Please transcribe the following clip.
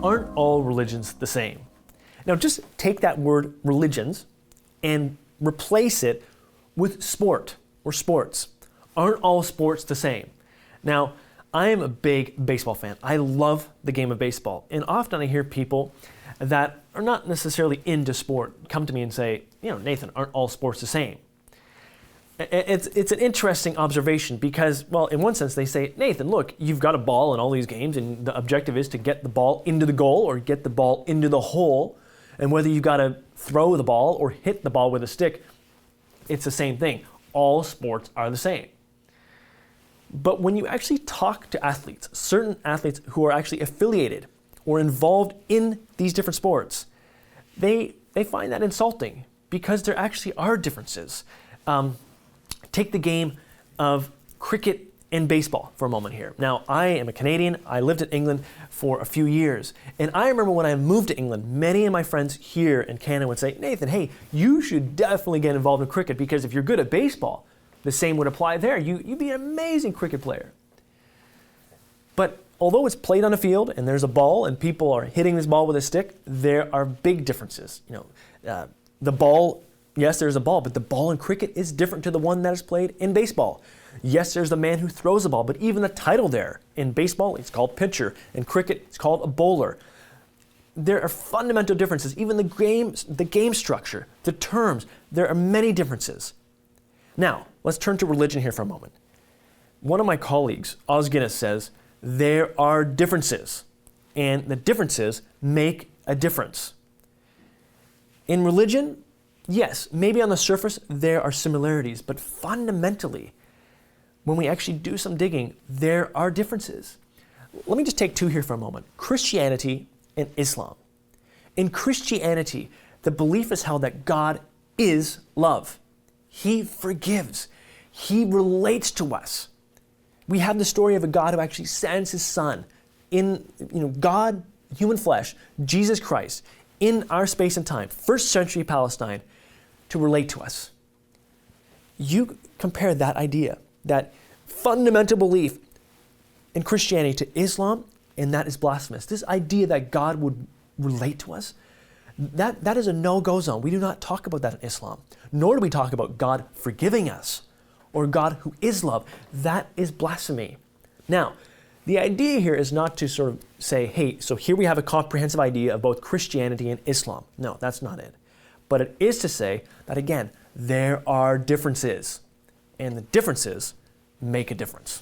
Aren't all religions the same? Now just take that word religions and replace it with sport or sports. Aren't all sports the same? Now, I am a big baseball fan. I love the game of baseball. And often I hear people that are not necessarily into sport come to me and say, Nathan, aren't all sports the same? It's an interesting observation because, well, in one sense they say, Nathan, look, you've got a ball in all these games and the objective is to get the ball into the goal or get the ball into the hole. And whether you've got to throw the ball or hit the ball with a stick, it's the same thing. All sports are the same. But when you actually talk to athletes, certain athletes who are actually affiliated or involved in these different sports, they find that insulting because there actually are differences. Take the game of cricket and baseball for a moment here. Now, I am a Canadian. I lived in England for a few years. And I remember when I moved to England, many of my friends here in Canada would say, Nathan, hey, you should definitely get involved in cricket because if you're good at baseball, the same would apply there. You'd be an amazing cricket player. But although it's played on a field and there's a ball and people are hitting this ball with a stick, there are big differences. The ball, yes, there's a ball, but the ball in cricket is different to the one that is played in baseball. Yes, there's the man who throws the ball, but even the title there. In baseball, it's called pitcher. In cricket, it's called a bowler. There are fundamental differences. Even the game structure, the terms, there are many differences. Now, let's turn to religion here for a moment. One of my colleagues, Os Guinness, says there are differences, and the differences make a difference. In religion, yes, maybe on the surface there are similarities, but fundamentally, when we actually do some digging, there are differences. Let me just take two here for a moment. Christianity and Islam. In Christianity, the belief is held that God is love. He forgives. He relates to us. We have the story of a God who actually sends his son in, God, human flesh, Jesus Christ, in our space and time, first century Palestine, to relate to us. You compare that idea, that fundamental belief in Christianity to Islam, and that is blasphemous. This idea that God would relate to us, that is a no-go zone. We do not talk about that in Islam, nor do we talk about God forgiving us or God who is love. That is blasphemy. Now, the idea here is not to sort of say, hey, so here we have a comprehensive idea of both Christianity and Islam. No, that's not it. But it is to say that, again, there are differences, and the differences make a difference.